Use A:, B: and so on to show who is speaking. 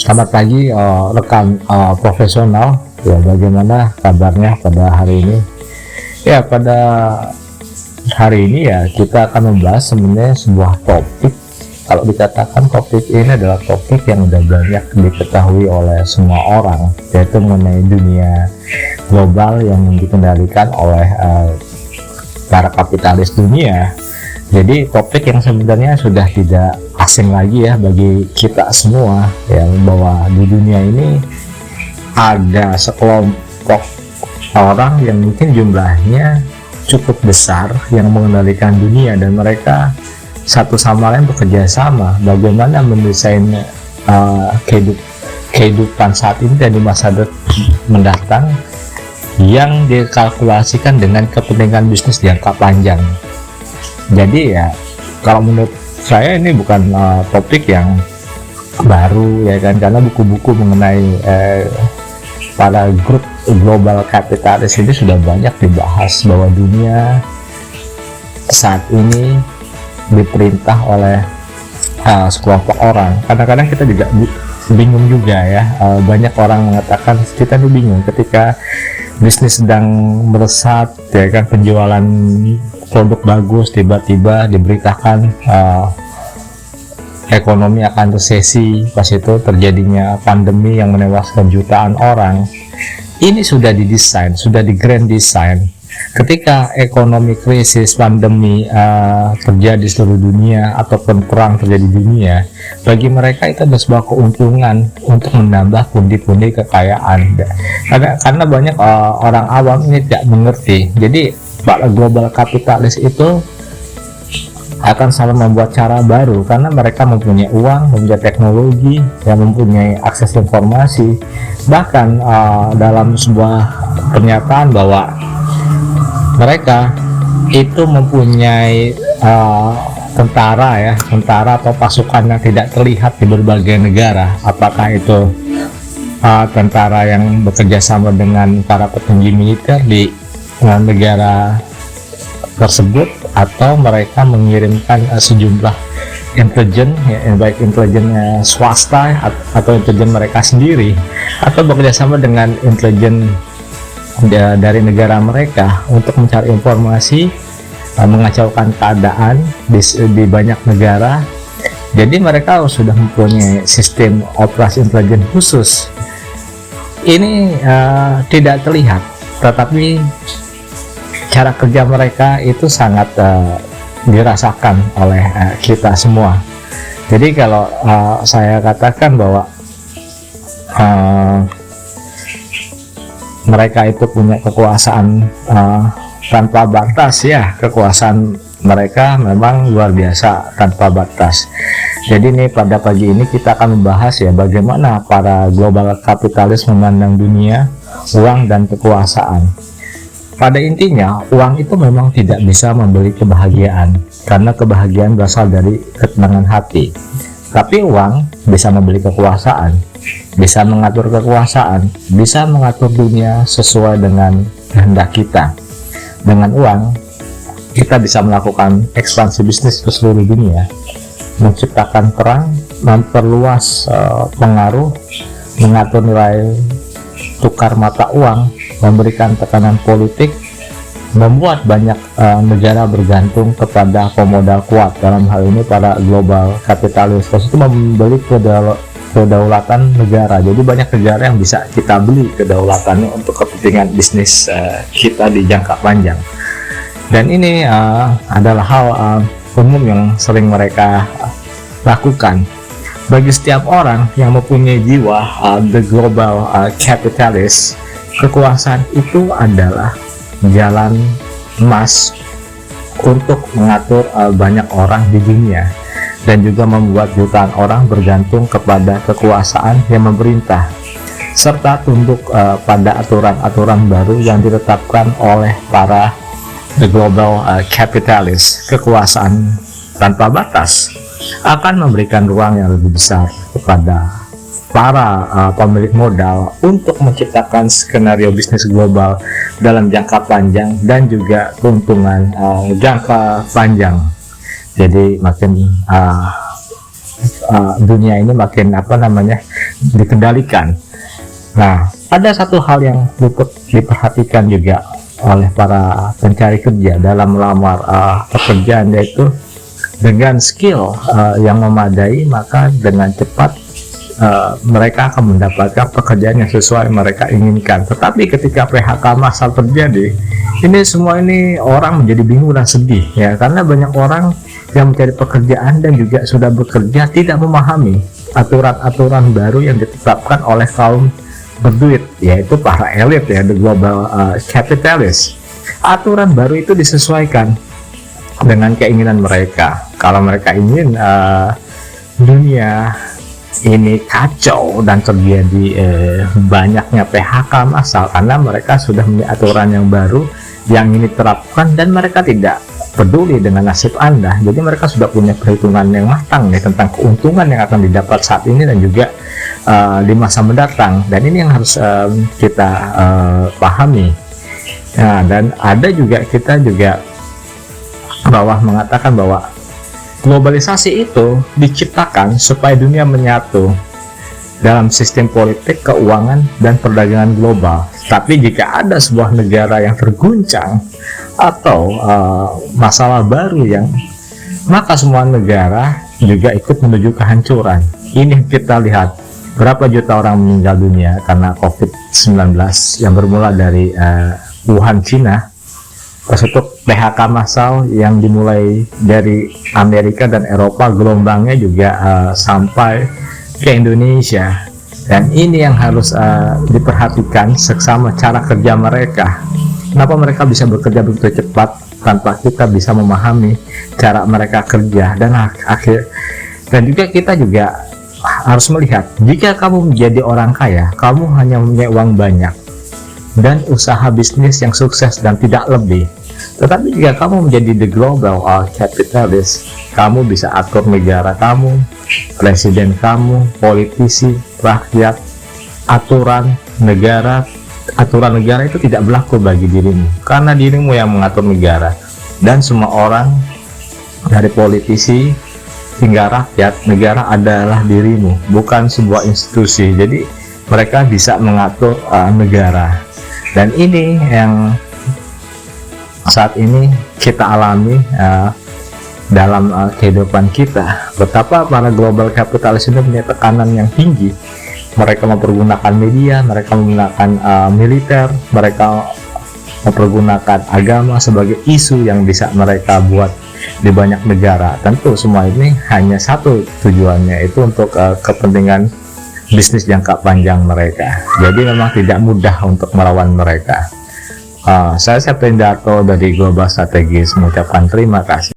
A: Selamat pagi rekan profesional. Ya, bagaimana kabarnya pada hari ini? Ya, pada hari ini ya kita akan membahas sebenarnya sebuah topik. Kalau dikatakan topik ini adalah topik yang sudah banyak diketahui oleh semua orang, yaitu mengenai dunia global yang dikendalikan oleh para kapitalis dunia. Jadi topik yang sebenarnya sudah tidak asing lagi ya bagi kita semua, ya, bahwa di dunia ini ada sekelompok orang yang mungkin jumlahnya cukup besar yang mengendalikan dunia, dan mereka satu sama lain bekerja sama bagaimana mendesain kehidupan saat ini dan di masa mendatang yang dikalkulasikan dengan kepentingan bisnis jangka panjang. Jadi ya, kalau menurut saya ini bukan topik yang baru ya kan, karena buku-buku mengenai para grup global kapitalis ini sudah banyak dibahas bahwa dunia saat ini diperintah oleh sekelompok orang. Kadang-kadang kita juga bingung juga ya, banyak orang mengatakan kita tuh bingung ketika bisnis sedang melesat ya kan, penjualan produk bagus, tiba-tiba diberitakan ekonomi akan resesi, pas itu terjadinya pandemi yang menewaskan jutaan orang. Ini sudah didesain, sudah di grand design. Ketika ekonomi krisis, pandemi terjadi di seluruh dunia ataupun perang terjadi di dunia, bagi mereka itu adalah sebuah keuntungan untuk menambah pundi-pundi kekayaan. Karena banyak orang awam ini tidak mengerti. Jadi para global kapitalis itu akan selalu membuat cara baru karena mereka mempunyai uang, mempunyai teknologi, yang mempunyai akses informasi. Bahkan dalam sebuah pernyataan bahwa mereka itu mempunyai tentara atau pasukan yang tidak terlihat di berbagai negara. Apakah itu tentara yang bekerja sama dengan para petinggi militer di negara tersebut, atau mereka mengirimkan sejumlah intelijen, ya, baik intelijen swasta atau intelijen mereka sendiri, atau bekerja sama dengan intelijen dari negara mereka untuk mencari informasi, mengacaukan keadaan di banyak negara. Jadi mereka sudah mempunyai sistem operasi intelijen khusus. Ini tidak terlihat, tetapi cara kerja mereka itu sangat dirasakan oleh kita semua. Jadi kalau saya katakan bahwa mereka itu punya kekuasaan tanpa batas, ya, kekuasaan mereka memang luar biasa tanpa batas. Jadi ini pada pagi ini kita akan membahas ya bagaimana para global kapitalis memandang dunia, uang, dan kekuasaan. Pada intinya, uang itu memang tidak bisa membeli kebahagiaan, karena kebahagiaan berasal dari ketenangan hati. Tapi uang bisa membeli kekuasaan, bisa mengatur kekuasaan, bisa mengatur dunia sesuai dengan kehendak kita. Dengan uang, kita bisa melakukan ekspansi bisnis ke seluruh dunia, menciptakan perang, memperluas pengaruh, mengatur nilai tukar mata uang, memberikan tekanan politik, membuat banyak negara bergantung kepada pemodal kuat. Dalam hal ini para global kapitalis itu membeli kedaulatan negara. Jadi banyak negara yang bisa kita beli kedaulatannya untuk kepentingan bisnis kita di jangka panjang. Dan ini adalah hal umum yang sering mereka lakukan. Bagi setiap orang yang mempunyai jiwa the global capitalist, kekuasaan itu adalah jalan emas untuk mengatur banyak orang di dunia, dan juga membuat jutaan orang bergantung kepada kekuasaan yang memerintah, serta tunduk pada aturan-aturan baru yang ditetapkan oleh para global capitalist. Kekuasaan tanpa batas akan memberikan ruang yang lebih besar kepada para pemilik modal untuk menciptakan skenario bisnis global dalam jangka panjang dan juga keuntungan jangka panjang. Jadi makin dunia ini makin dikendalikan. Nah, ada satu hal yang luput diperhatikan juga oleh para pencari kerja dalam melamar pekerjaan, yaitu dengan skill yang memadai, maka dengan cepat mereka akan mendapatkan pekerjaan yang sesuai mereka inginkan. Tetapi ketika PHK massal terjadi, ini orang menjadi bingung dan sedih ya, karena banyak orang yang mencari pekerjaan dan juga sudah bekerja tidak memahami aturan-aturan baru yang ditetapkan oleh kaum berduit, yaitu para elit ya, the global capitalist. Aturan baru itu disesuaikan dengan keinginan mereka. Kalau mereka ingin dunia ini kacau dan terjadi banyaknya PHK massal, karena mereka sudah memiliki aturan yang baru yang ini terapkan dan mereka tidak peduli dengan nasib Anda. Jadi mereka sudah punya perhitungan yang matang nih tentang keuntungan yang akan didapat saat ini dan juga di masa mendatang, dan ini yang harus kita pahami. Nah, dan ada juga, kita juga mengatakan bahwa globalisasi itu diciptakan supaya dunia menyatu dalam sistem politik, keuangan, dan perdagangan global. Tapi jika ada sebuah negara yang terguncang atau masalah baru maka semua negara juga ikut menuju kehancuran. Ini kita lihat berapa juta orang meninggal dunia karena COVID-19 yang bermula dari Wuhan, Cina. Terus itu PHK massal yang dimulai dari Amerika dan Eropa, gelombangnya juga sampai ke Indonesia. Dan ini yang harus diperhatikan, seksama cara kerja mereka. Kenapa mereka bisa bekerja begitu cepat tanpa kita bisa memahami cara mereka kerja, dan juga kita juga harus melihat, jika kamu menjadi orang kaya, kamu hanya mempunyai uang banyak dan usaha bisnis yang sukses dan tidak lebih. Tetapi jika kamu menjadi the global capitalist, kamu bisa atur negara kamu, presiden kamu, politisi, rakyat. Aturan negara itu tidak berlaku bagi dirimu, karena dirimu yang mengatur negara. Dan semua orang, dari politisi hingga rakyat, negara adalah dirimu, bukan sebuah institusi. Jadi mereka bisa mengatur negara, dan ini yang saat ini kita alami dalam kehidupan kita. Betapa para global kapitalis ini punya tekanan yang tinggi. Mereka mempergunakan media, mereka menggunakan militer, mereka mempergunakan agama sebagai isu yang bisa mereka buat di banyak negara. Tentu semua ini hanya satu tujuannya, itu untuk kepentingan bisnis jangka panjang mereka. Jadi memang tidak mudah untuk melawan mereka. Saya Septian Darto dari Global Strategis mengucapkan terima kasih.